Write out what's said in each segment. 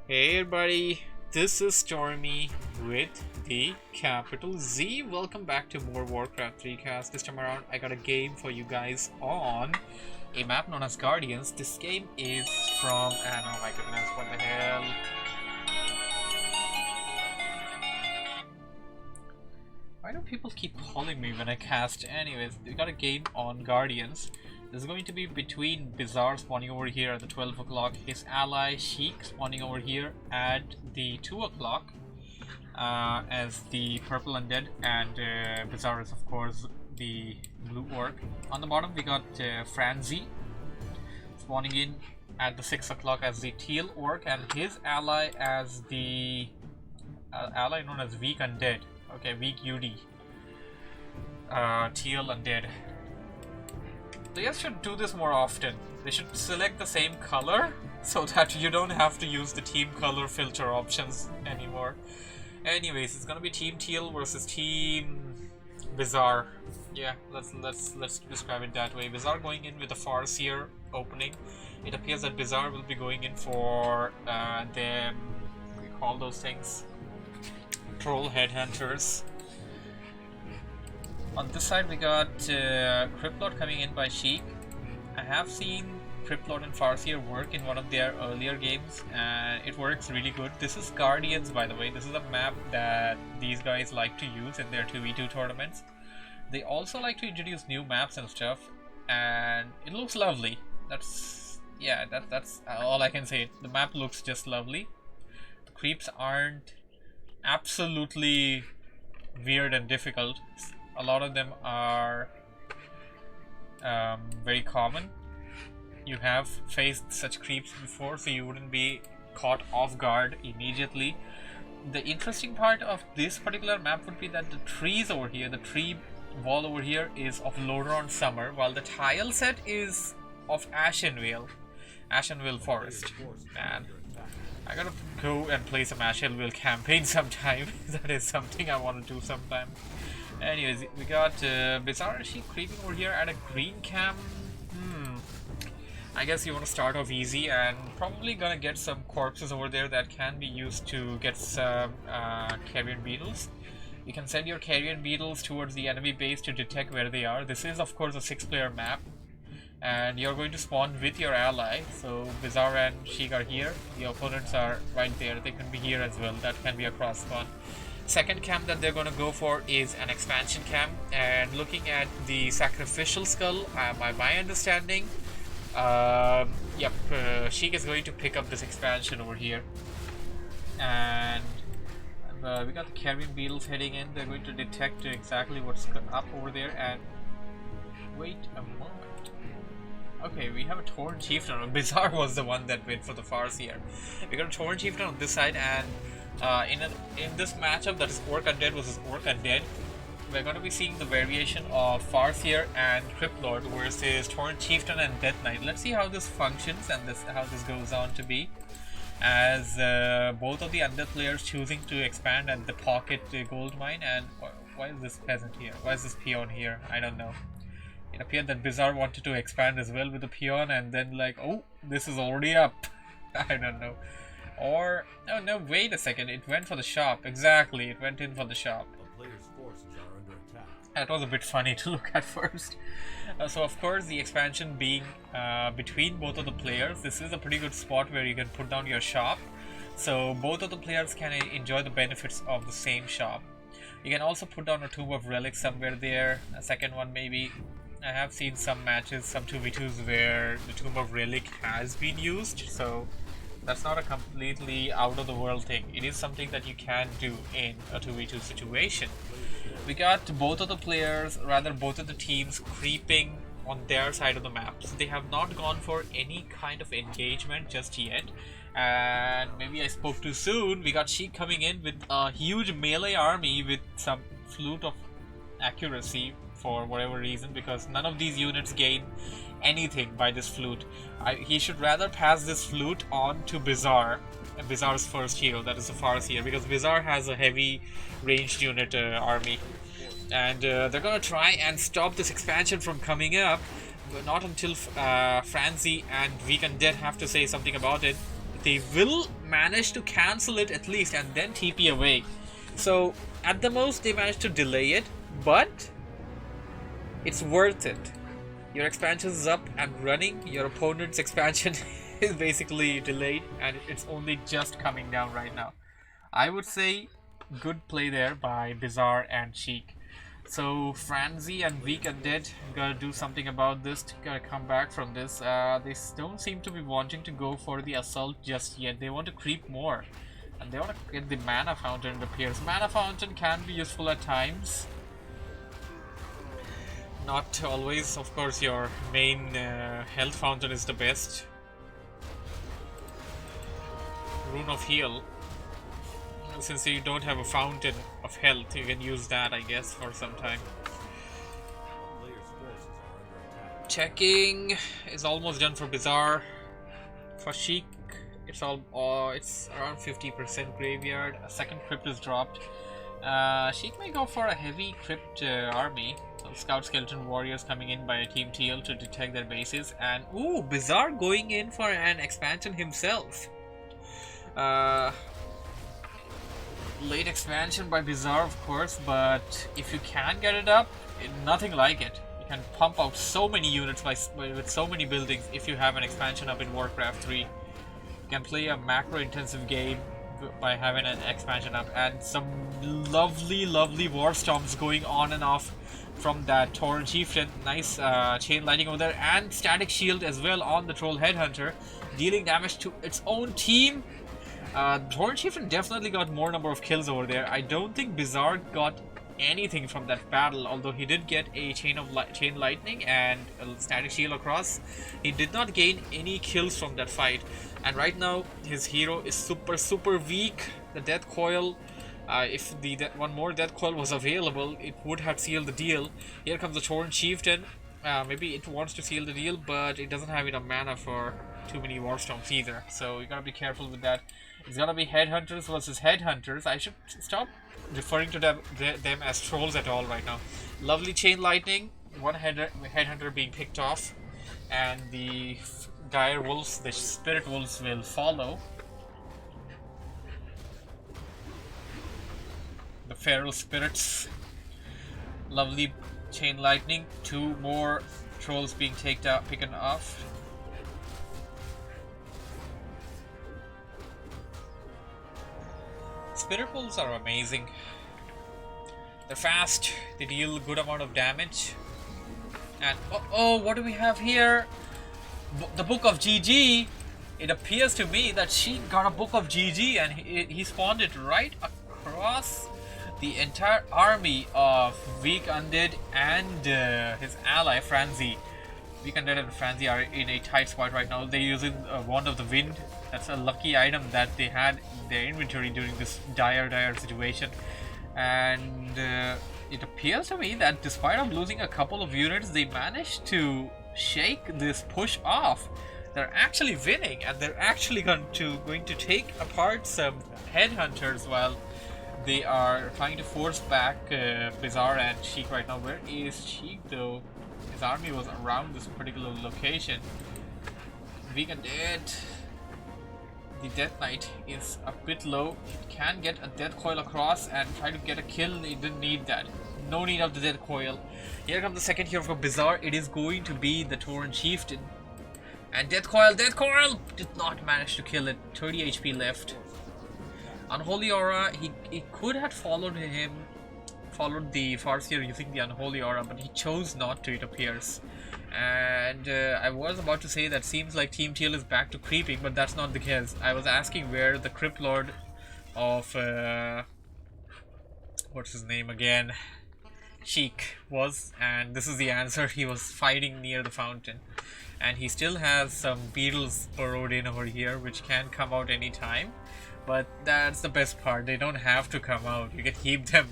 Hey everybody, this is Stormy with the capital Z. Welcome back to more WarCraft 3 Cast. This time around I got a game for you guys on a map known as Guardians. This game is from, and oh my goodness, what the hell. Why do people keep calling me when I cast? Anyways, we got a game on Guardians. This is going to be between Bizarre spawning over here at the 12 o'clock, his ally Sheik spawning over here at the 2 o'clock as the purple undead, and Bizarre is of course the blue orc. On the bottom we got Franzyzz spawning in at the 6 o'clock as the teal orc, and his ally as the ally known as WeakUd. Okay, WeakUd. Teal undead. They just should do this more often. They should select the same color so that you don't have to use the team color filter options anymore. Anyways, it's gonna be Team Teal versus Team Bizarre. Yeah, let's describe it that way. Bizarre going in with a Farseer opening. It appears that Bizarre will be going in for we call those things troll headhunters. On this side we got Cryptlord coming in by Sheik. I have seen Cryptlord and Farseer work in one of their earlier games and it works really good. This is Guardians, by the way. This is a map that these guys like to use in their 2v2 tournaments. They also like to introduce new maps and stuff, and it looks lovely. That's all I can say. The map looks just lovely. The creeps aren't absolutely weird and difficult. A lot of them are very common. You have faced such creeps before, so you wouldn't be caught off guard immediately. The interesting part of this particular map would be that the trees over here, the tree wall over here is of Lodron Summer, while the tile set is of Ashenvale Forest. Man, I gotta go and play some Ashenvale campaign sometime. That is something I want to do sometime. Anyways, we got Bizarre Sheik creeping over here at a green cam. I guess you want to start off easy and probably gonna get some corpses over there that can be used to get some carrion beetles. You can send your carrion beetles towards the enemy base to detect where they are. This is of course a 6-player map, and you're going to spawn with your ally. So Bizarre and Sheik are here. The opponents are right there. They can be here as well. That can be a cross spawn. Second camp that they're going to go for is an expansion camp, and looking at the sacrificial skull, by my understanding, Sheik is going to pick up this expansion over here, and we got the carrion beetles heading in. They're going to detect exactly what's up over there. And wait a moment. Okay, we have a Torn Chieftain. Bizarre was the one that went for the Farseer. We got a Torn Chieftain on this side, and in this matchup, that is Orc Undead versus Orc Undead, we're going to be seeing the variation of Farseer and Cryptlord versus Torn Chieftain and Death Knight. Let's see how this functions and how this goes on to be, as both of the Undead players choosing to expand at the pocket gold mine. And why is this peasant here? Why is this peon here? I don't know. It appeared that Bizarre wanted to expand as well with the peon, and then like, oh, this is already up. I don't know. Or, oh no, wait a second, it went for the shop. Exactly, it went in for the shop. The player's forces are under attack. That was a bit funny to look at first. So of course, the expansion being between both of the players, this is a pretty good spot where you can put down your shop. So both of the players can enjoy the benefits of the same shop. You can also put down a Tomb of Relics somewhere there, a second one maybe. I have seen some matches, some 2v2s where the Tomb of Relic has been used, so that's not a completely out of the world thing. It is something that you can do in a 2v2 situation. We got both of the players, rather both of the teams, creeping on their side of the map. So they have not gone for any kind of engagement just yet. And maybe I spoke too soon. We got Sheik coming in with a huge melee army with some flute of accuracy for whatever reason, because none of these units gain anything by this flute. He should rather pass this flute on to Bizarre's first hero, that is the Farseer, because Bizarre has a heavy ranged unit army, and they're gonna try and stop this expansion from coming up, but not until Franzyzz and WeakUd have to say something about it. they will manage to cancel it at least and then TP away. So at the most they managed to delay it, but it's worth it. Your expansion is up and running, your opponent's expansion is basically delayed and it's only just coming down right now. I would say good play there by Bizarre and Sheik. So Franzyzz and WeakUd gotta do something about this, gotta come back from this. They don't seem to be wanting to go for the assault just yet. They want to creep more. And they want to get the mana fountain, it appears. Mana fountain can be useful at times. Not always, of course, your main health fountain is the best. Rune of Heal. Since you don't have a fountain of health, you can use that, I guess, for some time. Checking is almost done for Bizarre. For Sheik, it's around 50% graveyard. A second crypt is dropped. Sheik may go for a heavy crypt army. So Scout Skeleton Warriors coming in by a Team TL to detect their bases. And ooh, Bizarre going in for an expansion himself. Late expansion by Bizarre, of course, but if you can get it up, nothing like it. You can pump out so many units with so many buildings if you have an expansion up in WarCraft 3. You can play a macro intensive game by having an expansion up, and some lovely war storms going on and off from that Tauren Chieftain. Nice chain lightning over there, and static shield as well on the Troll Headhunter, dealing damage to its own team. Tauren Chieftain definitely got more number of kills over there. I don't think Bizarre got anything from that battle, although he did get a chain lightning and a static shield across. He did not gain any kills from that fight, and right now his hero is super weak. The Death Coil, if one more Death Coil was available, it would have sealed the deal. Here comes the Tauren Chieftain. Maybe it wants to seal the deal, but it doesn't have enough mana for too many war storms either, so you gotta be careful with that. It's gonna be headhunters versus headhunters. I should stop referring to them as trolls at all right now. Lovely chain lightning, one headhunter being picked off, and the dire wolves, the spirit wolves, will follow. The feral spirits. Lovely chain lightning, two more trolls being taken off. Spirit wolves are amazing. They're fast, they deal a good amount of damage. And oh, what do we have here? The Book of GG. It appears to me that she got a Book of GG and he spawned it right across the entire army of WeakUd and his ally Franzyzz. WeakUd and Franzyzz are in a tight spot right now. They're using Wand of the Wind. That's a lucky item that they had in their inventory during this dire situation. And it appears to me that despite of losing a couple of units, they managed to shake this push off. They're actually winning, and they're actually going to take apart some headhunters while they are trying to force back Bizarre and Sheik right now. Where is Sheik though? His army was around this particular location. WeakUd. The Death Knight is a bit low. It can get a Death Coil across and try to get a kill. It didn't need that. No need of the Death Coil. Here comes the second hero for Bizarre. It is going to be the Tauren Chieftain. And Death Coil did not manage to kill it. 30 HP left. Unholy Aura, he could have followed the Farseer using the Unholy Aura, but he chose not to, it appears. And I was about to say that seems like Team TL is back to creeping, but that's not the case. I was asking where the Crypt Lord of what's his name again? Sheik was, and this is the answer. He was fighting near the fountain, and he still has some beetles burrowed in over here which can come out anytime, but that's the best part. They don't have to come out. You can keep them.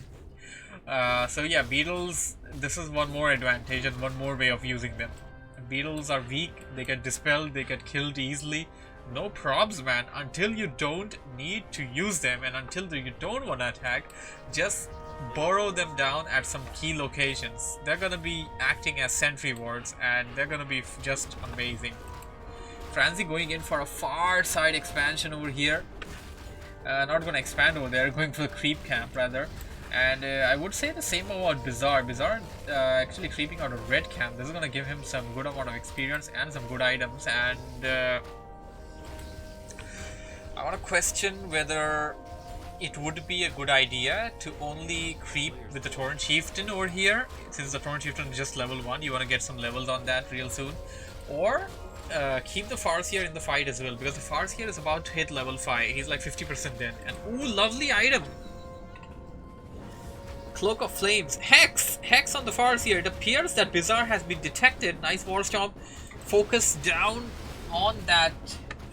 So yeah, beetles, this is one more advantage and one more way of using them. Beetles are weak, they get dispelled, they get killed easily. No probs, man. Until you don't need to use them and until you don't want to attack, just burrow them down at some key locations. They're gonna be acting as sentry wards and they're gonna be just amazing. Franzyzz going in for a far side expansion over here. Not going to expand over there, going for the creep camp rather. And I would say the same about Bizarre. Bizarre actually creeping out of red camp. This is going to give him some good amount of experience and some good items. And I want to question whether it would be a good idea to only creep with the Torrent Chieftain over here. Since the Torrent Chieftain is just level 1, you want to get some levels on that real soon. Or keep the Farseer in the fight as well, because the Farseer is about to hit level 5. He's like 50% dead. And ooh, lovely item! Cloak of Flames. Hex! Hex on the Farseer. It appears that Bizarre has been detected. Nice Warstorm. Focus down on that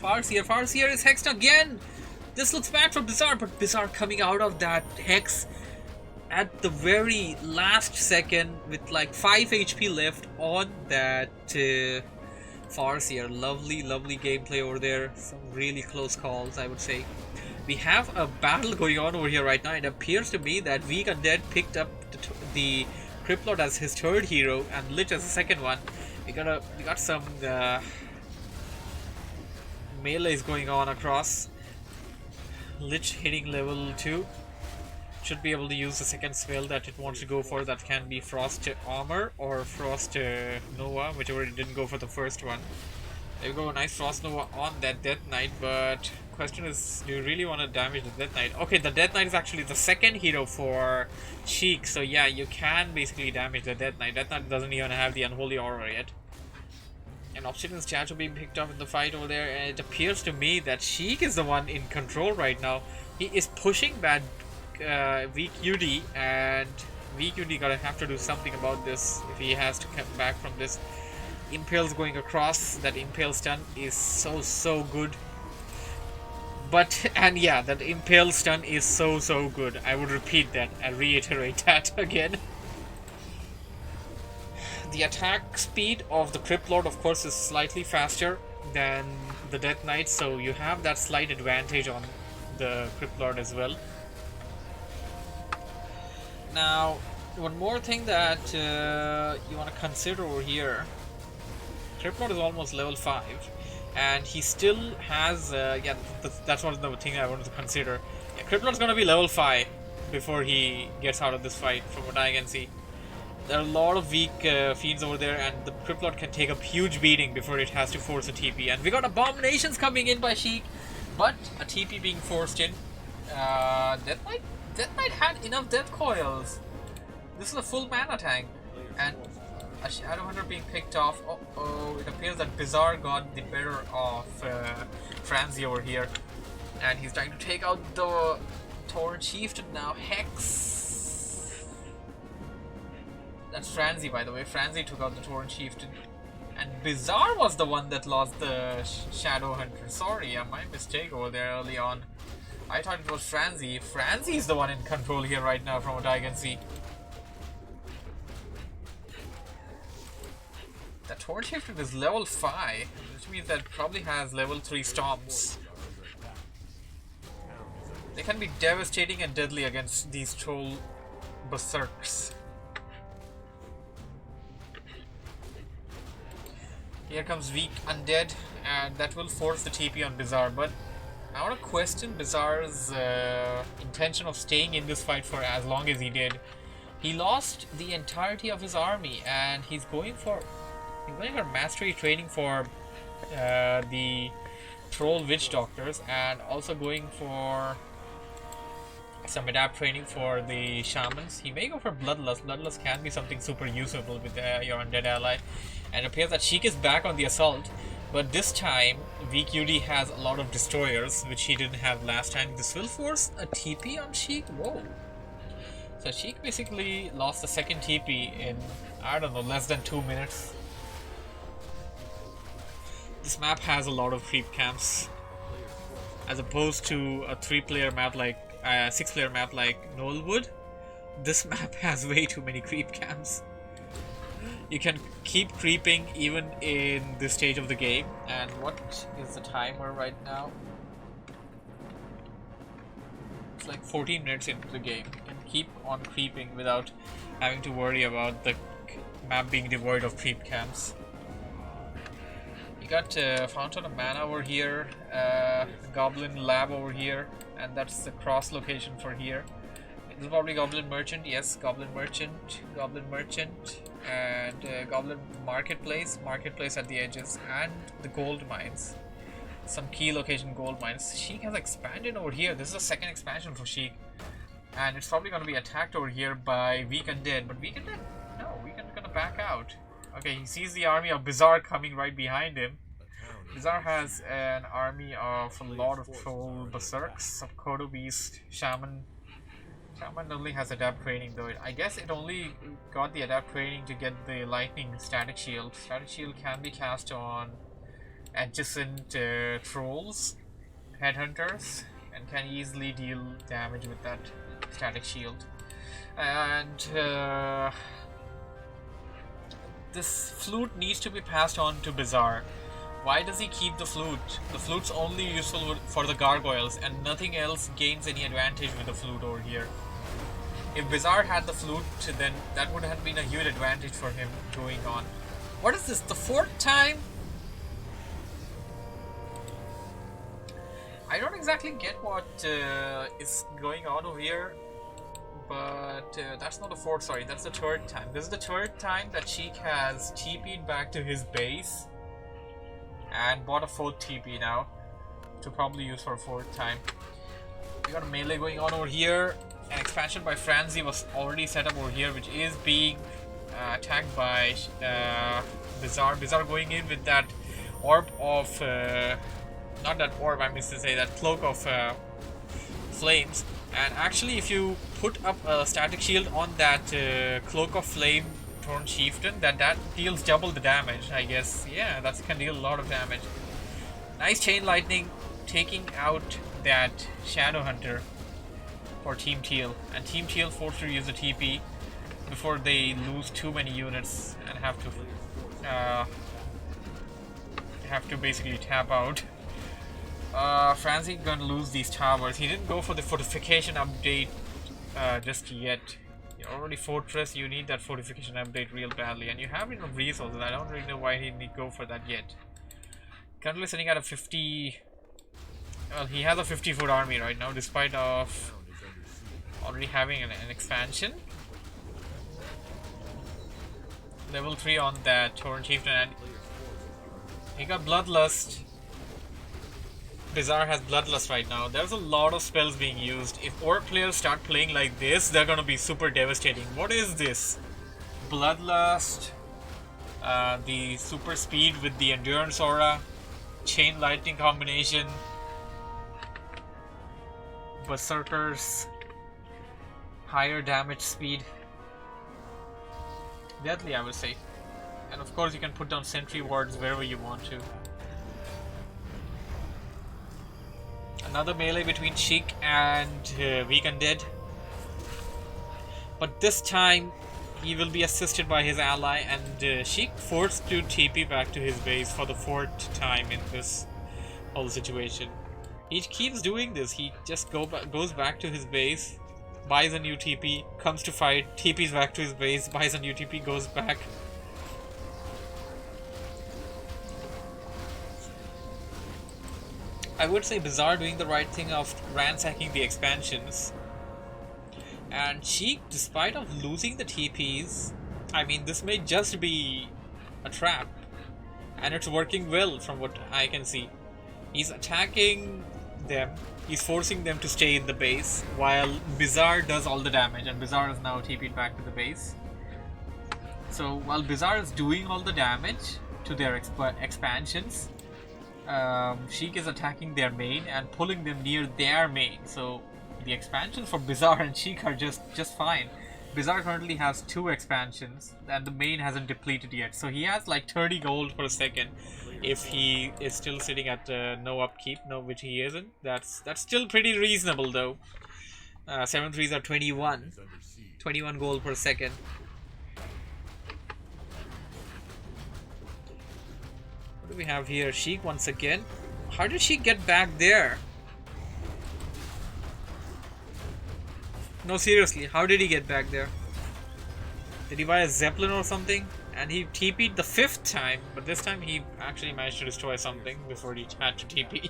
Farseer. Farseer is hexed again! This looks bad for Bizarre, but Bizarre coming out of that hex at the very last second with like 5 HP left on that Farseer. Lovely, lovely gameplay over there. Some really close calls, I would say. We have a battle going on over here right now. It appears to me that Undead picked up the Criplord as his third hero and Lich as the second one. We got some melees going on across. Lich hitting level 2. Should be able to use the second spell that it wants to go for. That can be Frost Armor or Frost Nova, whichever it didn't go for the first one. There you go, nice Frost Nova on that Death Knight, but question is, do you really want to damage the Death Knight? Okay, the Death Knight is actually the second hero for Sheik, so yeah, you can basically damage the Death Knight. Death Knight doesn't even have the Unholy Aura yet. And Obsidian's statue being picked up in the fight over there, and it appears to me that Sheik is the one in control right now. He is pushing back WeakUd, and WeakUd gonna have to do something about this if he has to come back from this. Impale's going across. That Impale stun is so good. But, and yeah, that Impale stun is so good. I would repeat that and reiterate that again. The attack speed of the Criplord, of course, is slightly faster than the Death Knight, so you have that slight advantage on the Criplord as well. Now, one more thing that you want to consider over here. Criplord is almost level 5, and he still has, yeah, that's one of the thing I wanted to consider. Yeah, Criplord's gonna be level 5 before he gets out of this fight, from what I can see. There are a lot of weak fiends over there, and the Criplord can take a huge beating before it has to force a TP. And we got Abominations coming in by Sheik, but a TP being forced in. Death Knight had enough death coils. This is a full mana tank, and a Shadowhunter being picked off. Oh, it appears that Bizarre got the better of Franzyzz over here, and he's trying to take out the Torrent Chieftain now. Hex. That's Franzyzz, by the way. Franzyzz took out the Torrent Chieftain, and Bizarre was the one that lost the Shadowhunter. Sorry, my mistake over there early on. I thought it was Franzyzz. Franzyzz is the one in control here right now, from what I can see. The Torrent Chieftain is level 5, which means that it probably has level 3 Storms. They can be devastating and deadly against these troll berserks. Here comes weak Undead, and that will force the TP on Bizarre, but I want to question Bizarre's intention of staying in this fight for as long as he did. He lost the entirety of his army, and he's going for mastery training for the troll witch doctors, and also going for some adapt training for the shamans. He may go for bloodlust. Bloodlust can be something super usable with your undead ally, and it appears that Sheik is back on the assault, but this time WeakUd has a lot of destroyers, which he didn't have last time. This will force a TP on Sheik. Whoa. So Sheik basically lost the second TP in, I don't know, less than 2 minutes. This map has a lot of creep camps, as opposed to a 3-player map like 6-player map like Knollwood. This map has way too many creep camps. You can keep creeping even in this stage of the game. And what is the timer right now? It's like 14 minutes into the game. You can keep on creeping without having to worry about the map being devoid of creep camps. got Fountain of Mana over here, Goblin Lab over here, and that's the cross location for here. This is probably Goblin Merchant, yes, Goblin Merchant, and Goblin Marketplace at the edges, and the gold mines. Some key location gold mines. Sheik has expanded over here. This is the second expansion for Sheik. And it's probably going to be attacked over here by Undead. But Undead? No, Undead going to back out. Okay, he sees the army of Bizarre coming right behind him. Bizarre has an army of a lot of troll berserks, of Kodo Beast, Shaman. Shaman only has adapt training though. I guess it only got the adapt training to get the lightning static shield. Static shield can be cast on adjacent trolls, headhunters, and can easily deal damage with that static shield. And this flute needs to be passed on to Bizarre. Why does he keep the flute? The flute's only useful for the gargoyles, and nothing else gains any advantage with the flute over here. If Bizarre had the flute, then that would have been a huge advantage for him going on. What is this? The fourth time? I don't exactly get what is going on over here, but that's not the fourth, sorry, that's the third time. This is the third time that Sheik has TP'd back to his base and bought a fourth TP now to probably use for a fourth time. We got a melee going on over here. An expansion by Franzyzz was already set up over here, which is being attacked by Bizarre. Bizarre going in with that orb of, not that orb, I mean to say that cloak of flames. And actually, if you put up a static shield on that cloak of flame Torn Chieftain, that deals double the damage, I guess. Yeah, that can deal a lot of damage. Nice chain lightning taking out that Shadow Hunter for Team Teal, and Team Teal forced to use the TP before they lose too many units and have to basically tap out. Franzyzz gonna lose these towers. He didn't go for the fortification update just yet. You're already fortress, you need that fortification update real badly, and you have enough resources. I don't really know why he didn't go for that yet. Currently sitting at a 50. Well, he has a 50-foot army right now, despite of already having an expansion. Level 3 on that Torrent Chieftain, and he got Bloodlust. Bizarre has Bloodlust right now. There's a lot of spells being used. If Orc players start playing like this, they're gonna be super devastating. What is this? Bloodlust, the super speed with the Endurance Aura, Chain Lightning combination, Berserkers, higher damage speed. Deadly, I would say. And of course you can put down sentry wards wherever you want to. Another melee between Sheik and Undead. But this time he will be assisted by his ally, and Sheik forced to TP back to his base for the fourth time in this whole situation. He keeps doing this. He just goes back to his base, buys a new TP, comes to fight, TPs back to his base, buys a new TP, goes back. I would say Bizarre doing the right thing of ransacking the expansions. And Sheik, despite of losing the TPs, I mean, this may just be a trap. And it's working well from what I can see. He's attacking them, he's forcing them to stay in the base, while Bizarre does all the damage, and Bizarre is now TP'd back to the base. So while Bizarre is doing all the damage to their expansions, Sheik is attacking their main and pulling them near their main. So the expansions for Bizarre and Sheik are just fine. Bizarre currently has 2 expansions and the main hasn't depleted yet, so he has like 30 gold per second. If he is still sitting at no upkeep, which he isn't, that's still pretty reasonable though. 7 threes are 21 gold per second. What do we have here? Sheik once again. How did she get back there? No, seriously, how did he get back there? Did he buy a Zeppelin or something? And he TP'd the 5th time, but this time he actually managed to destroy something before he had to TP.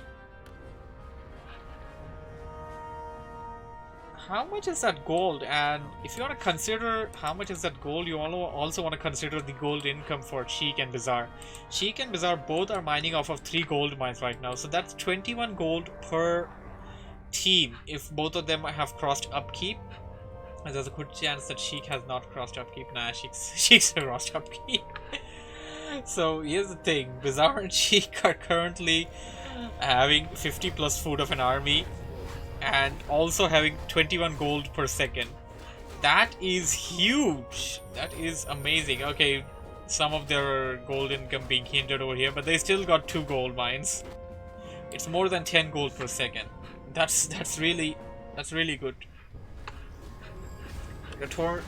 How much is that gold? And if you want to consider how much is that gold, you also want to consider the gold income for Sheik and Bazaar. Sheik and Bazaar both are mining off of 3 gold mines right now, so that's 21 gold per team if both of them have crossed upkeep. And there's a good chance that Sheik has not crossed upkeep. Nah, Sheik's crossed upkeep. So here's the thing, Bazaar and Sheik are currently having 50 plus food of an army and also having 21 gold per second. That is huge. That is amazing. Okay, some of their gold income being hindered over here, but they still got 2 gold mines. It's more than 10 gold per second. That's really good.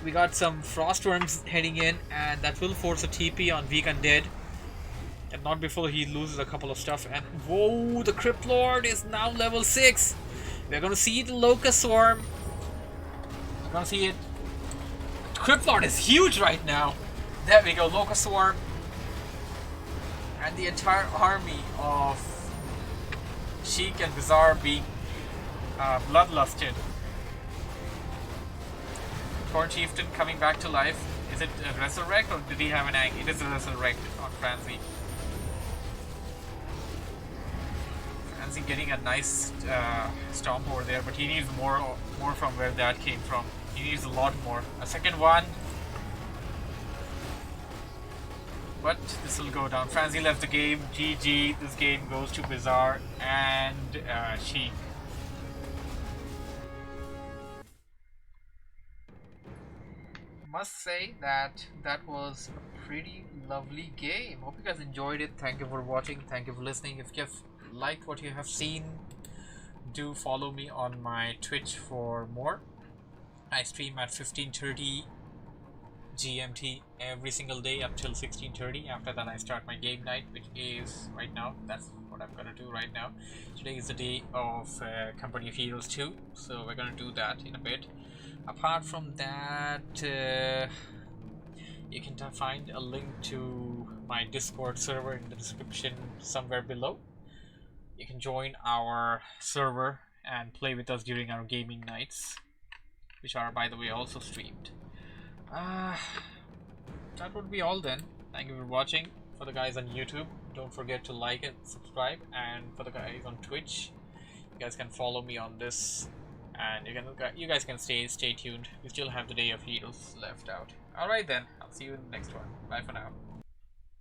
We got some Frostworms heading in, and that will force a TP on WeakUd, and not before he loses a couple of stuff. And whoa, the Crypt Lord is now level 6. We're gonna see the Locust Swarm. We're gonna see it. The Crypt Lord is huge right now. There we go, Locust Swarm. And the entire army of Sheik and Bazaar being bloodlusted. Corn Chieftain coming back to life. Is it a Resurrect or did he have an egg? It is a Resurrect on Franzyzz. Franzyzz getting a nice stomp over there, but he needs more from where that came from. He needs a lot more. A second one. But this will go down. Franzyzz left the game. GG. This game goes to Bazaar and Sheik. Must say that was a pretty lovely game. Hope you guys enjoyed it. Thank you for watching. Thank you for listening. If you have liked what you have seen, do follow me on my Twitch for more. I stream at 15:30 GMT every single day up till 16:30. After that I start my game night, which is right now. That's what I'm gonna do right now. Today is the day of Company of Heroes 2, so we're gonna do that in a bit. Apart from that, you can find a link to my Discord server in the description somewhere below. You can join our server and play with us during our gaming nights, which are, by the way, also streamed. That would be all then. Thank you for watching. For the guys on YouTube, don't forget to like and subscribe, and for the guys on Twitch, you guys can follow me on this. And you guys can stay tuned. We still have the Day of Heroes left out. Alright then, I'll see you in the next one. Bye for now.